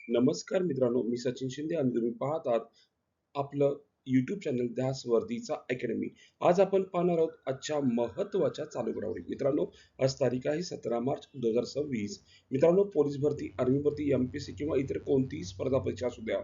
नमस्कार मित्रांनो, मी सचिन शिंदे आणि तुम्ही पाहत आहात आपलं YouTube चॅनल ध्यास वर्दीचा अकॅडमी. आज आपण पाहणार आहोत आजच्या महत्त्वाच्या चालू घडामोडी. मित्रांनो, आज तारीख आहे 17 मार्च 2026. मित्रांनो, पोलीस भरती, आर्मी भरती, MPSC किंवा इतर कोणतीही स्पर्धा परीक्षा असू द्या.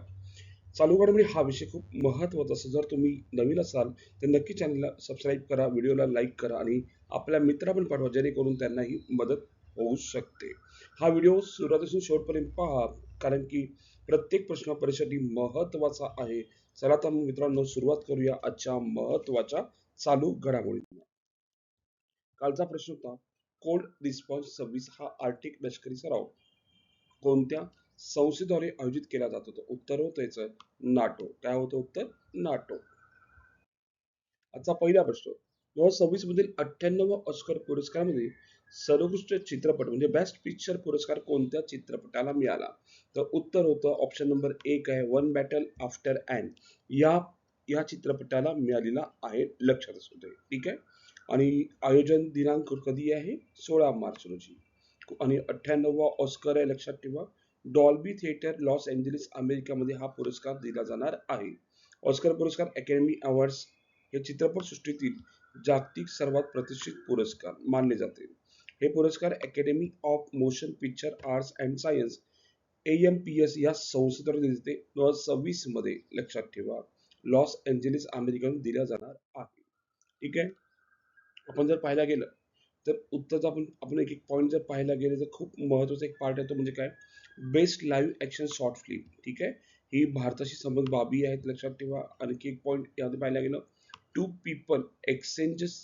चालू घडामोडी हा विषय खूप महत्त्वाचा असतो. जर तुम्ही नवीन असाल तर नक्की चॅनलला सबस्क्राईब करा, व्हिडिओला लाईक करा आणि आपल्या मित्रांना पण पाठवा जेणेकरून त्यांनाही मदत होऊ शकते. हा व्हिडिओ सुरुवातीपासून शेवटपर्यंत पहा कारण की प्रत्येक प्रश्न परीक्षेसाठी महत्त्वाचा आहे. चला तर मग मित्रांनो सुरुवात करूया आजच्या महत्त्वाच्या चालू घडामोडी. कालचा प्रश्न होता कोल्ड रिस्पॉन्स सर्व्हिस हा आर्टिक लष्करी सराव कोणत्या संस्थेद्वारे आयोजित केला जात होता? उत्तर होतं याचं नाटो. काय होतं उत्तर? नाटो. आजचा पहिला प्रश्न 2026 मधील 98 ऑस्कर पुरस्कारामध्ये सर्वोत्कृष्ट चित्रपट म्हणजे बेस्ट पिक्चर पुरस्कार कोणत्या चित्रपटाला मिळाला? तर उत्तर होतं ऑप्शन नंबर 1 आहे वन बॅटल आफ्टर अँड या या चित्रपटाला मिळालेला आहे. लक्षात असू दे. ठीक आहे. आणि आयोजन दिनांक कधी आहे? 16 मार्च रोजी. आणि 98वा ऑस्कर आहे लक्षात ठेवा. डॉल्बी थिएटर लॉस एंजेलिस अमेरिकामध्ये हा पुरस्कार दिला जाणार आहे. ऑस्कर पुरस्कार अकॅडमी अवॉर्ड्स हे चित्रपटसृष्टीतील जागतिक सर्वात प्रतिष्ठित पुरस्कार मानले जाते. हे पुरस्कार academy of motion picture arts and science AMPS या संस्थेद्वारे दिले जाते. 2026 मध्ये लक्षात ठेवा लॉस एंजेलिस अमेरिकेमध्ये दिला जाणार आहे. ठीक आहे. आपण जर पाहायला गेलं तर उत्तरचा आपण एक एक पॉईंट जर पाहायला गेले तर खूप महत्वाचा एक पार्ट येतो म्हणजे काय best live action short film. ठीक आहे. ही भारताशी संबंधित बाबी आहेत लक्षात ठेवा. आणखी एक पॉईंट यामध्ये पाहायला गेलं टू पीपल एक्सचेंजेस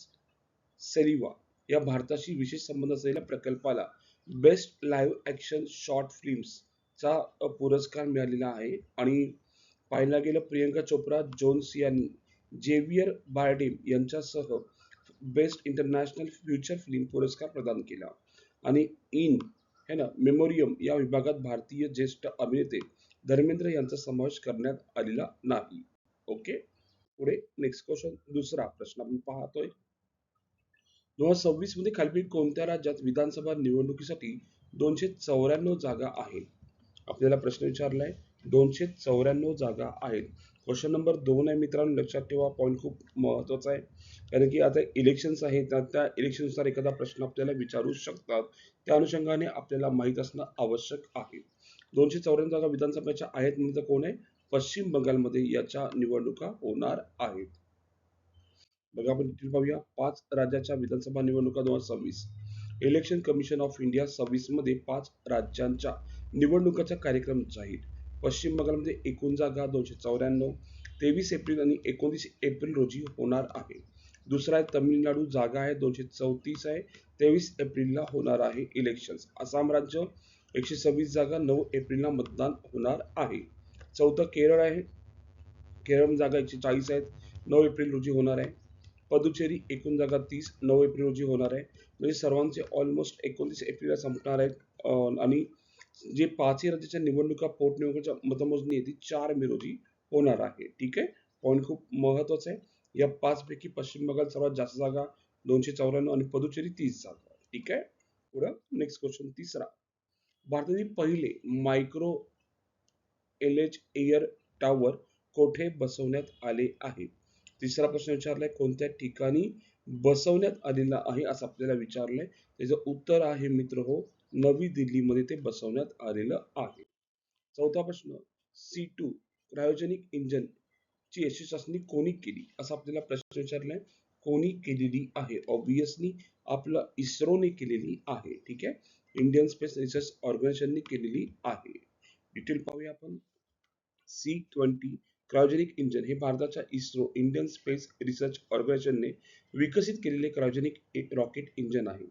सेलिवा या भारताशी विशेष संबंध असलेल्या प्रकल्पाला बेस्ट लाईव्ह ऍक्शन शॉर्ट फिल्म्सचा पुरस्कार मिळालेला आहे. आणि पाहायला गेलं प्रियंका चोप्रा जोन्स यांनी जेवियर बार्डेम यांच्यासह बेस्ट इंटरनॅशनल फ्युचर फिल्म पुरस्कार प्रदान केला. आणि इन है ना मेमोरियम या विभागात भारतीय ज्येष्ठ अभिनेते धर्मेंद्र यांचा समावेश करण्यात आलेला नाही. ओके. पुढे नेक्स्ट क्वेश्चन दुसरा प्रश्न आपण पाहतोय 2026 मध्ये खालील कोणत्या राज्यात विधानसभा निवडणुकीसाठी 294 जागा आहेत? आपल्याला प्रश्न विचारलाय 294 जागा आहेत. क्वेश्चन नंबर 2 आहे मित्रांनो लक्षात ठेवा. पॉईंट खूप महत्वाचा आहे कारण की आता इलेक्शन्स आहेत त्या इलेक्शन्सनुसार एखादा प्रश्न आपल्याला विचारू शकतात. त्या अनुषंगाने आपल्याला माहित असणं आवश्यक आहे. 294 जागा विधानसभेच्या आहेत म्हणजे कोण आहे? पश्चिम बंगालमध्ये याच्या निवडणुका होणार आहेत. बघा आपण डिटेल पाहूया. 5 राज्याच्या विधानसभा निवडणुका 2026. इलेक्शन कमिशन ऑफ इंडिया 26 मध्ये 5 राज्यांच्या निवडणुकाचा कार्यक्रम जाहीर. पश्चिम बंगालमध्ये एकूण जागा 294 23 एप्रिल आणि 29 एप्रिल रोजी होणार आहे. दुसरा आहे तामिळनाडू जागा आहे 234 आहे 23 एप्रिलला होणार आहे इलेक्शन्स. आसाम राज्य 126 जागा 9 एप्रिलला मतदान होणार आहे. चौथं केरळ आहे. केरळ जागा 140 आहेत 9 एप्रिल रोजी होणार आहे. पदुचेरी एकूण जागा 30 9 एप्रिल रोजी होणार आहे. म्हणजे सर्वांचे ऑलमोस्ट 29 एप्रिलला संपणार आहेत. आणि जे पाचही राज्याच्या निवडणुका पोटनिवडणुकीच्या मतमोजणी आहे ती 4 मे रोजी होणार आहे. ठीक आहे. पॉईंट खूप महत्वाचा आहे. या 5 पैकी पश्चिम बंगाल सर्वात जास्त जागा 294 आणि पदुचेरी 30 जागा. ठीक आहे. पुढे नेक्स्ट क्वेश्चन तिसरा. भारतातील पहिले मायक्रो एलएच एअर टॉवर कोठे बसवण्यात आले आहे? तिसरा प्रश्न विचारलाय कोणत्या ठिकाणी बसवण्यात आलेला आहे असं आपल्याला विचारलंय. त्याचं उत्तर आहे मित्र हो नवी दिल्लीमध्ये ते बसवण्यात आलेलं आहे. चौथा प्रश्न C2 क्रायोजेनिक इंजिन ची यशस्वी चाचणी कोणी केली असं आपल्याला प्रश्न विचारलाय. कोणी केलेली आहे? ऑब्विसली आपलं इस्रोने केलेली आहे. ठीक आहे. इंडियन स्पेस रिसर्च ऑर्गनायझेशनने केलेली आहे. डिटेल पाहूया आपण. C20 क्रायोजेनिक इंजिन हे भारताच्या इस्रो इंडियन स्पेस रिसर्च ऑर्गनायझेशनने विकसित केलेले क्रायोजेनिक रॉकेट इंजिन आहे.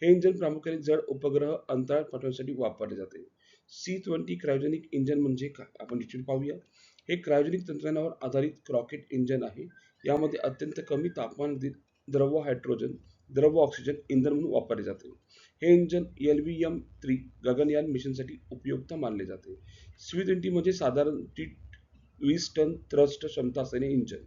हे इंजिन प्रामुख्याने जड उपग्रह अंतराळ पाठवण्यासाठी वापरले जाते. C20 क्रायोजेनिक इंजिन म्हणजे काय? आपण डिटेल पाहूया. हे क्रायोजेनिक तंत्रज्ञानावर आधारित रॉकेट इंजिन आहे. यामध्ये अत्यंत कमी तापमानातील द्रव हायड्रोजन द्रव ऑक्सिजन इंधन म्हणून वापरले जाते. हे इंजिन LVM-3 गगनयान मिशनसाठी उपयुक्त मानले जाते. C20 म्हणजे साधारण 20 टन थ्रस्ट क्षमता असलेले इंजिन.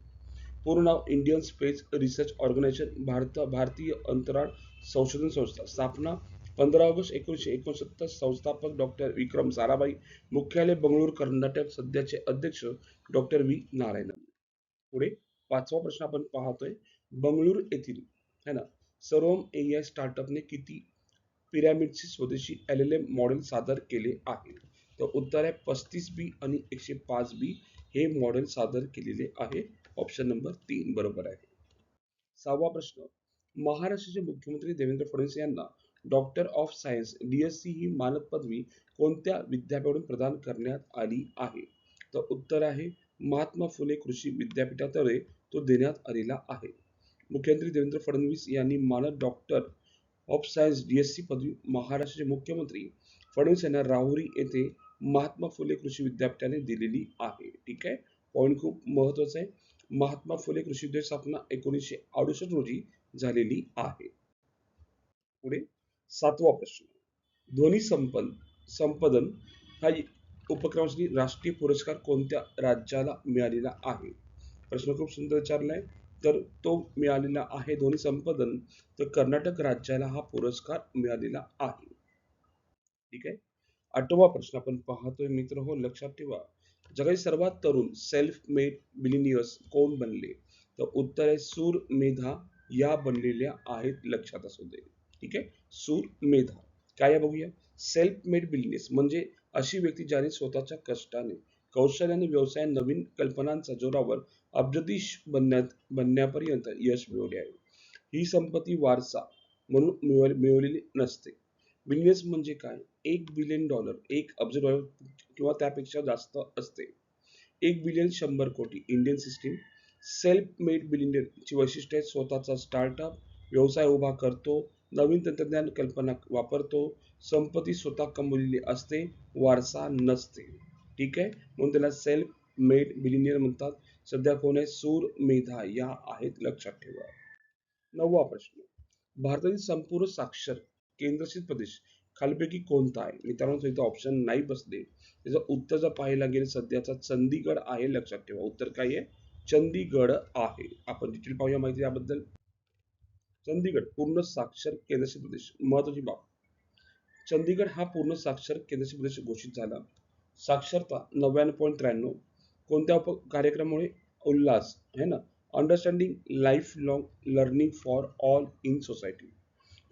पूर्ण नाव इंडियन स्पेस रिसर्च ऑर्गनायझेशन भारतीय अंतराळ संशोधन संस्था स्थापना 15 ऑगस्ट 1969 संस्थापक डॉक्टर विक्रम साराभाई, मुख्यालय बंगळूर कर्नाटक, सध्याचे अध्यक्ष डॉक्टर व्ही नारायणन. पुढे 5वा प्रश्न आपण पाहतोय, बंगळूर येथील है ना सरोम एआय स्टार्टअपने किती पिरॅमिडचे स्वदेशी LLM मॉडेल सादर केले आहे? तर उत्तर आहे 35B आणि 105B हे मॉडेल सादर केलेले आहे. ऑप्शन नंबर 3 बरोबर आहे. 6वा प्रश्न, महाराष्ट्राचे मुख्यमंत्री देवेंद्र फडणवीस यांना डॉक्टर ऑफ सायन्स DSc ही मानद पदवी कोणत्या विद्यापीठातून प्रदान करण्यात आली आहे? तर उत्तर आहे महात्मा फुले कृषी विद्यापीठाद्वारे तो देण्यात आलेला आहे. मुख्यमंत्री देवेंद्र फडणवीस यांनी मानद डॉक्टर ऑफ सायन्स DSc पदवी महाराष्ट्राचे मुख्यमंत्री फडणवीस यांना राहुरी येथे महात्मा फुले कृषी विद्यापीठाने दिलेली आहे. ठीक आहे, पॉइंट खूप महत्वाचा आहे. महात्मा फुले कृषी विद्यापीठ स्थापना 1968 रोजी झालेली आहे. पुढे 7वा प्रश्न, ध्वनी संपदन हा उपक्रमासाठी राष्ट्रीय पुरस्कार कोणत्या राज्याला मिळालेला आहे? प्रश्न खूप सुंदर विचारलाय. तर तो मिळालेला आहे ध्वनी संपदन, तर कर्नाटक राज्याला हा पुरस्कार मिळालेला आहे. ठीक आहे. 8वा प्रश्न आपण पाहतोय मित्र हो, लक्षात ठेवा, जगातील सर्वात तरुण सेल्फ मेड बिलिनियर्स कोण बनले? तर उत्तर आहे सूर मेधा या बनलेल्या आहेत, लक्षात असू दे. ठीक आहे, सूर मेधा काय आहे बघूया. सेल्फ मेड बिलिनियर्स म्हणजे अशी व्यक्ती ज्याने स्वतःच्या कष्टाने कौशल्याने व्यवसाय नवीन कल्पनांच्या जोरावर अब्जाधीश बनण्यापर्यंत यश मिळवले आहे. ही संपत्ती वारसा म्हणून मिळवलेली नसते. बिलियन्स म्हणजे काय? $1 बिलियन, $1 अब्ज किंवा त्यापेक्षा जास्त असते. 1 बिलियन 100 कोटी इंडियन सिस्टीम. सेल्फ मेड बिलियनरची वैशिष्ट्ये आहेत, स्वतःचा स्टार्टअप व्यवसाय उभा करतो, नवीन तंत्रज्ञान कल्पना वापरतो, संपत्ती स्वतः कमवलेली असते, वारसा नसते. ठीक आहे, म्हणून त्याला सेल्फ मेड बिलियनियर म्हणतात. सध्या कोण आहे? सूर मेधा या आहेत, लक्षात ठेवा. 9वा प्रश्न, भारतातील संपूर्ण साक्षर केंद्रशासित प्रदेश खालीपैकी कोणता आहे? मित्रांनो इथं ऑप्शन नाही बसले, त्याचं उत्तर जर पाहायला गेलं सध्याचा चंदीगड आहे, लक्षात ठेवा. उत्तर काय आहे? चंदीगड आहे. आपण डिटेल पाहूया माहिती याबद्दल. चंदीगड पूर्ण साक्षर केंद्रशासित प्रदेश. महत्वाची बाब, चंदीगड हा पूर्ण साक्षर केंद्रशासित प्रदेश घोषित झाला. साक्षरता 99.93. कोणत्या कार्यक्रमामुळे? उल्हास है ना, understanding life long learning for all in society.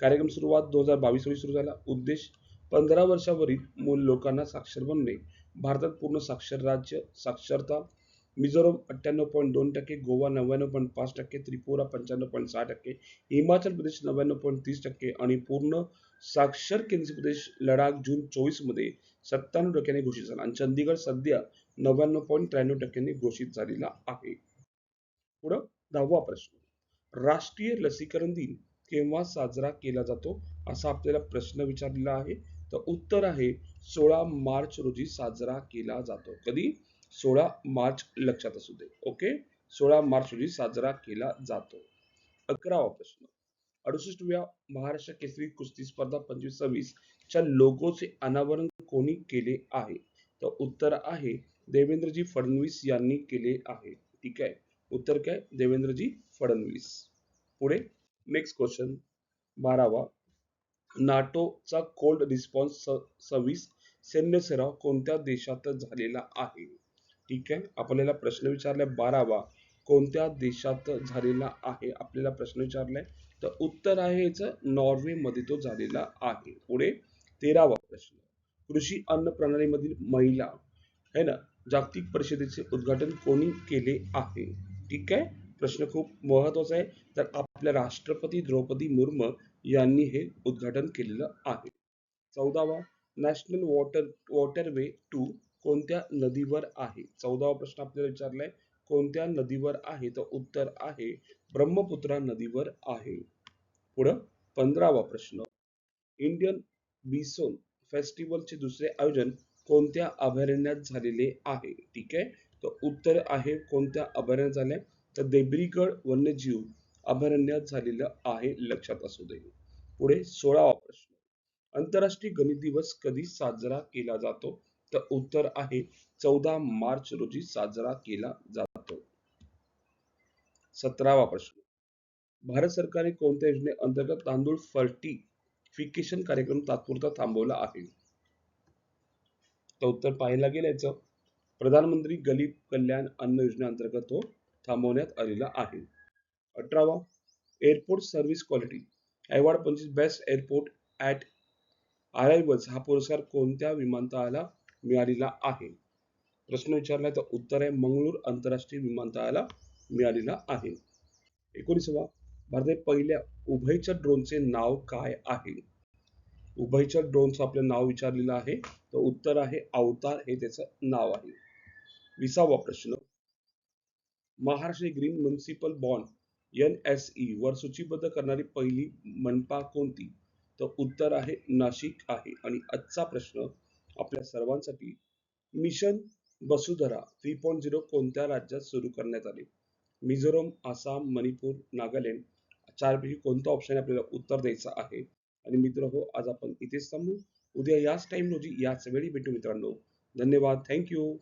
कार्यक्रम सुरुवात 2022 रोजी सुरू झाला. उद्देश 15 वर्षावरील मूल लोकांना साक्षर बनणे. भारतात पूर्ण साक्षर राज्य. साक्षरता मिझोरम 98.2%, गोवा 99.5%, त्रिपुरा 95.6%, हिमाचल प्रदेश 99.30% आणि पूर्ण साक्षर केंद्रशासित प्रदेश लडाख जून 24 मध्ये 97% घोषित झाला. आणि चंदीगड सध्या 99.93% घोषित झालेला आहे. पुढं 10वा प्रश्न, राष्ट्रीय लसीकरण दिन केव्हा साजरा केला जातो असा आपल्याला प्रश्न विचारलेला आहे. तर उत्तर आहे 16 मार्च रोजी साजरा केला जातो. कधी? 16 मार्च, लक्षात असू दे. ओके, 16 मार्च रोजी साजरा केला जातो. 11वा प्रश्न, 68व्या महाराष्ट्र केसरी कुस्ती स्पर्धा 25-26 च्या लोगोचे अनावरण कोणी केले आहे? तर उत्तर आहे देवेंद्रजी फडणवीस यांनी केले आहे. ठीक आहे, उत्तर काय? देवेंद्रजी फडणवीस. पुढे नेक्स्ट क्वेश्चन 12वा, नाटोचा कोल्ड रिस्पॉन्स सर्व्हिस सैन्य सराव कोणत्या देशात झालेला आहे? ठीक आहे, आपल्याला प्रश्न विचारलाय 12वा, कोणत्या देशात झालेला आहे आपल्याला प्रश्न विचारलाय. तर उत्तर आहे याचं नॉर्वे मध्ये तो झालेला आहे. पुढे 13वा प्रश्न, कृषी अन्न प्रणालीमधील महिला है ना जागतिक परिषदेचे उद्घाटन कोणी केले आहे? ठीक आहे, प्रश्न खूप महत्वाचा आहे. तर आपल्या राष्ट्रपती द्रौपदी मुर्मू यांनी हे उद्घाटन केलेलं आहे. 14वा, नॅशनल वॉटरवे 2 कोणत्या नदीवर आहे? 14वा प्रश्न आपल्याला विचारलाय कोणत्या नदीवर आहे? तर उत्तर आहे ब्रह्मपुत्रा नदीवर आहे. पुढं 15वा प्रश्न, इंडियन बिसोन फेस्टिवलचे दुसरे आयोजन कोणत्या अभयारण्यात झालेले आहे? ठीक आहे, तर उत्तर आहे कोणत्या अभयारण्यात झाले? तर देब्रीगड वन्यजीव अभयारण्यात झालेलं आहे, लक्षात असू दे. पुढे 16वा प्रश्न, आंतरराष्ट्रीय गणित दिवस कधी साजरा केला जातो? तर उत्तर आहे 14 मार्च रोजी साजरा केला जातो. 17वा प्रश्न, भारत सरकारने कोणत्या योजने अंतर्गत तांदूळ इलेक्ट्रिफिकेशन कार्यक्रम तात्पुरता थांबवला आहे? तर उत्तर पाहायला गेल्याचं प्रधानमंत्री गरीब कल्याण अन्न योजनेअंतर्गत तो थांबवण्यात आलेला आहे. 18वा airport service quality award 25 best airport at arrivals हा पुरस्कार कोणत्या विमानतळाला मिळालेला आहे? प्रश्न विचारलाय तर उत्तर आहे मंगळूर आंतरराष्ट्रीय विमानतळाला मिळालेला आहे. 19वा भारतातील पहिल्या उभयचर ड्रोनचे नाव काय आहे? उभयचर ड्रोनचं आपलं नाव विचारलेलं आहे, तर उत्तर आहे अवतार हे त्याचं नाव आहे. 20वा प्रश्न Maharashtra green municipal bond NSE वर सूचीबद्ध करणारी पहिली मनपा कोणती? तर उत्तर आहे नाशिक आहे. आणि आजचा प्रश्न आपल्या सर्वांसाठी मिशन वसुंधरा 3.0 कोणत्या राज्यात सुरू करण्यात आले? मिझोरम, आसाम, मणिपूर, नागालँड चारपैकी कोणता ऑप्शन आपल्याला उत्तर द्यायचं आहे? आणि मित्र हो, आज आपण इथेच थांबू. उद्या याच टाइम रोजी याच वेळी भेटू मित्रांनो. धन्यवाद. थँक्यू.